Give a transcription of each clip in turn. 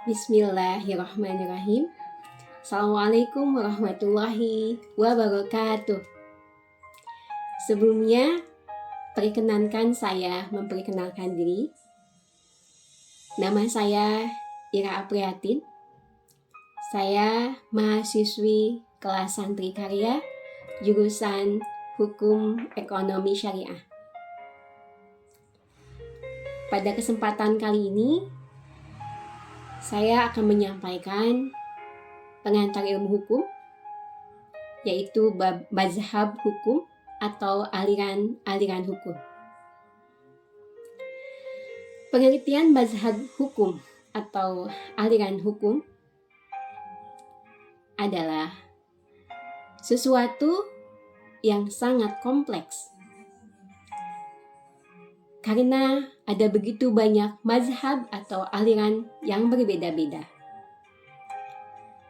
Bismillahirrahmanirrahim. Assalamualaikum warahmatullahi wabarakatuh. Sebelumnya, perkenankan saya memperkenalkan diri. Nama saya Ira Apriatin. Saya mahasiswi kelas santri karya jurusan Hukum Ekonomi Syariah. Pada kesempatan kali ini, saya akan menyampaikan pengantar ilmu hukum, yaitu mazhab hukum atau aliran-aliran hukum. Pengertian mazhab hukum atau aliran hukum adalah sesuatu yang sangat kompleks karena ada begitu banyak mazhab atau aliran yang berbeda-beda.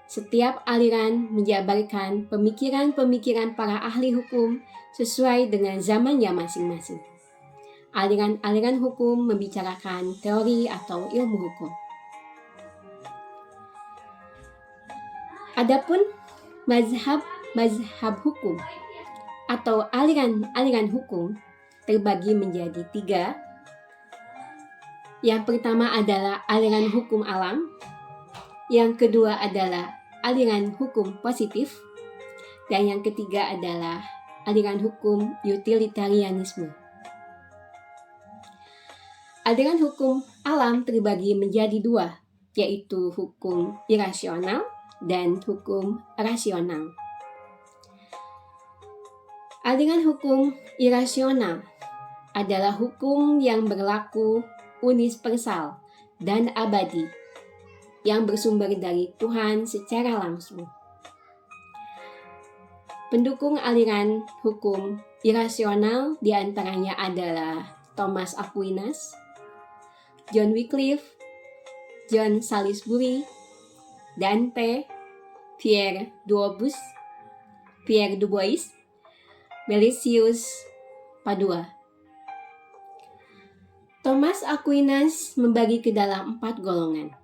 Setiap aliran menjabarkan pemikiran-pemikiran para ahli hukum sesuai dengan zamannya masing-masing. Aliran-aliran hukum membicarakan teori atau ilmu hukum. Adapun mazhab hukum atau aliran-aliran hukum terbagi menjadi 3. Yang pertama adalah aliran hukum alam, yang kedua adalah aliran hukum positif, dan yang ketiga adalah aliran hukum utilitarianisme. Aliran hukum alam terbagi menjadi 2, yaitu hukum irasional dan hukum rasional. Aliran hukum irasional adalah hukum yang berlaku universal dan abadi yang bersumber dari Tuhan secara langsung. Pendukung aliran hukum irasional diantaranya adalah Thomas Aquinas, John Wycliffe, John Salisbury, Dante, Pierre Du Bois, Melisius Padua. Thomas Aquinas membagi ke dalam 4 golongan,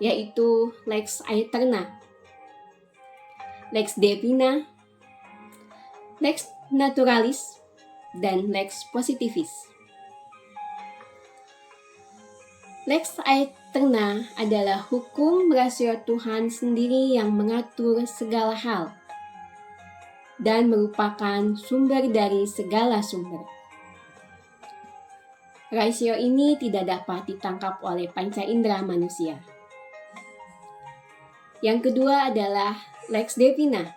yaitu lex aeterna, lex divina, lex naturalis, dan lex positivis. Lex aeterna adalah hukum rasio Tuhan sendiri yang mengatur segala hal dan merupakan sumber dari segala sumber. Rasio ini tidak dapat ditangkap oleh panca indera manusia. Yang kedua adalah lex divina.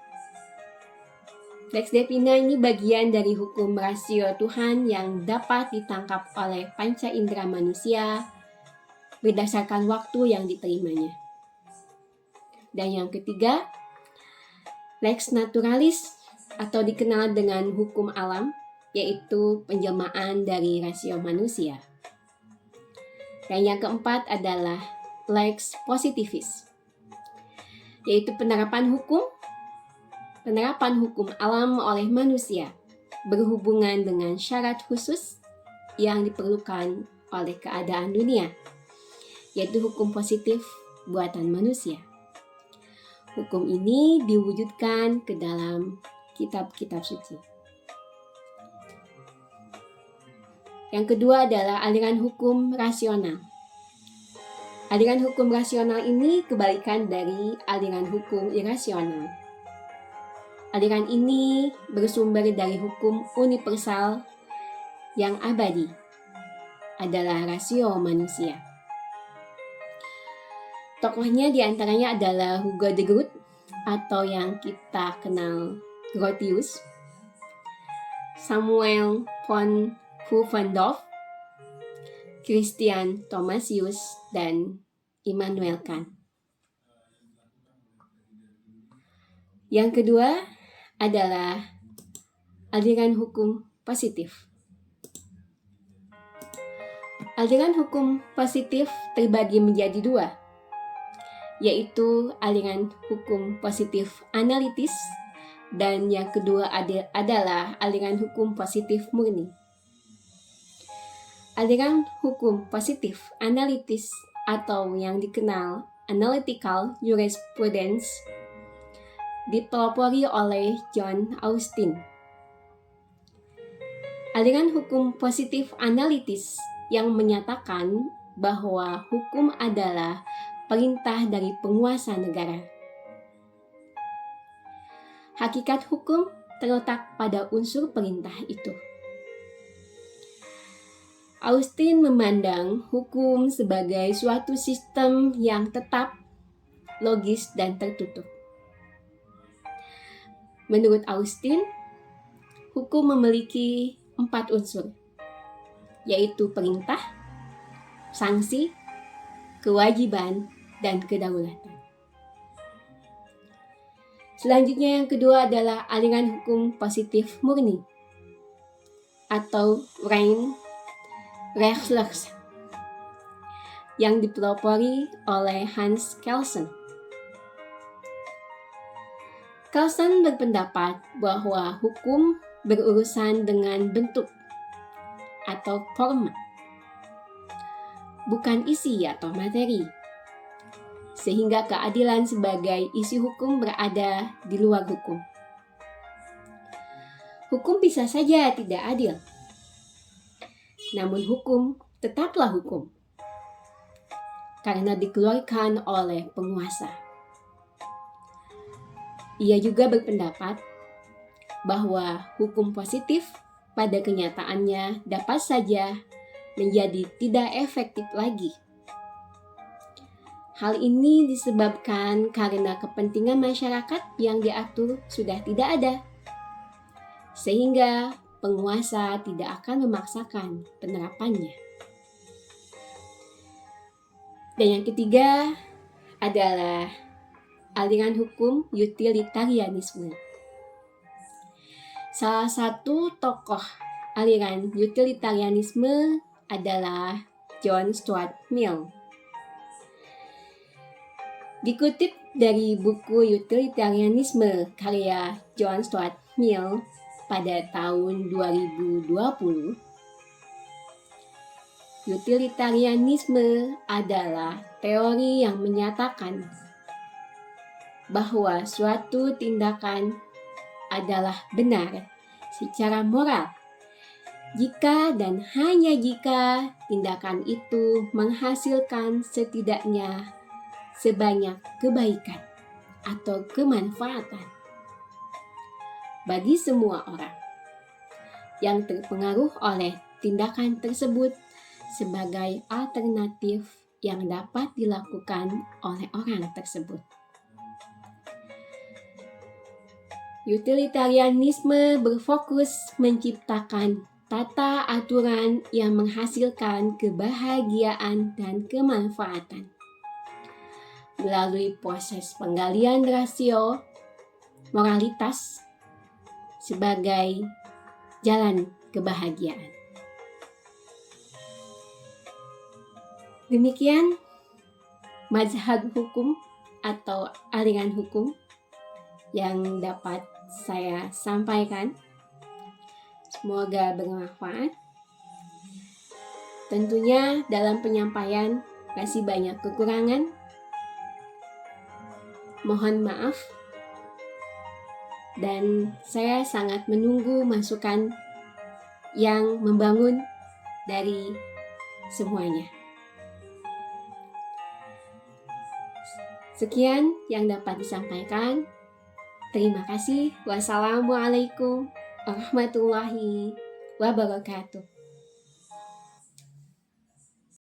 Lex divina ini bagian dari hukum rasio Tuhan yang dapat ditangkap oleh panca indera manusia berdasarkan waktu yang diterimanya. Dan yang ketiga, lex naturalis atau dikenal dengan hukum alam, yaitu penjelmaan dari rasio manusia. Dan yang keempat adalah lex positivis, yaitu penerapan hukum alam oleh manusia berhubungan dengan syarat khusus yang diperlukan oleh keadaan dunia, yaitu hukum positif buatan manusia. Hukum ini diwujudkan ke dalam kitab-kitab suci. Yang kedua adalah aliran hukum rasional. Aliran hukum rasional ini kebalikan dari aliran hukum irasional. Aliran ini bersumber dari hukum universal yang abadi, adalah rasio manusia. Tokohnya diantaranya adalah Hugo de Groot atau yang kita kenal Grotius, Samuel von Pufendorf, Christian Thomasius, dan Immanuel Kant. Yang kedua adalah aliran hukum positif. Aliran hukum positif terbagi menjadi 2, yaitu aliran hukum positif analitis, dan yang kedua adalah aliran hukum positif murni. Aliran hukum positif analitis atau yang dikenal Analytical Jurisprudence dipelopori oleh John Austin. Aliran hukum positif analitis yang menyatakan bahwa hukum adalah perintah dari penguasa negara. Hakikat hukum terletak pada unsur perintah itu. Austin memandang hukum sebagai suatu sistem yang tetap, logis, dan tertutup. Menurut Austin, hukum memiliki 4 unsur, yaitu perintah, sanksi, kewajiban, dan kedaulatan. Selanjutnya yang kedua adalah aliran hukum positif murni atau rein Rechtsles yang dipelopori oleh Hans Kelsen. Kelsen berpendapat bahwa hukum berurusan dengan bentuk atau forma, bukan isi atau materi, sehingga keadilan sebagai isi hukum berada di luar hukum. Hukum bisa saja tidak adil, namun hukum tetaplah hukum karena dikeluarkan oleh penguasa. Ia juga berpendapat bahwa hukum positif pada kenyataannya dapat saja menjadi tidak efektif lagi. Hal ini disebabkan karena kepentingan masyarakat yang diatur sudah tidak ada, sehingga penguasa tidak akan memaksakan penerapannya. Dan yang ketiga adalah aliran hukum utilitarianisme. Salah satu tokoh aliran utilitarianisme adalah John Stuart Mill. Dikutip dari buku Utilitarianisme karya John Stuart Mill pada tahun 2020, utilitarianisme adalah teori yang menyatakan bahwa suatu tindakan adalah benar secara moral jika dan hanya jika tindakan itu menghasilkan setidaknya sebanyak kebaikan atau kemanfaatan bagi semua orang yang terpengaruh oleh tindakan tersebut sebagai alternatif yang dapat dilakukan oleh orang tersebut. Utilitarianisme berfokus menciptakan tata aturan yang menghasilkan kebahagiaan dan kemanfaatan melalui proses penggalian rasio moralitas sebagai jalan kebahagiaan. Demikian mazhab hukum atau aliran hukum yang dapat saya sampaikan. Semoga bermanfaat. Tentunya dalam penyampaian masih banyak kekurangan. Mohon maaf. Dan saya sangat menunggu masukan yang membangun dari semuanya. Sekian yang dapat disampaikan. Terima kasih. Wassalamualaikum warahmatullahi wabarakatuh.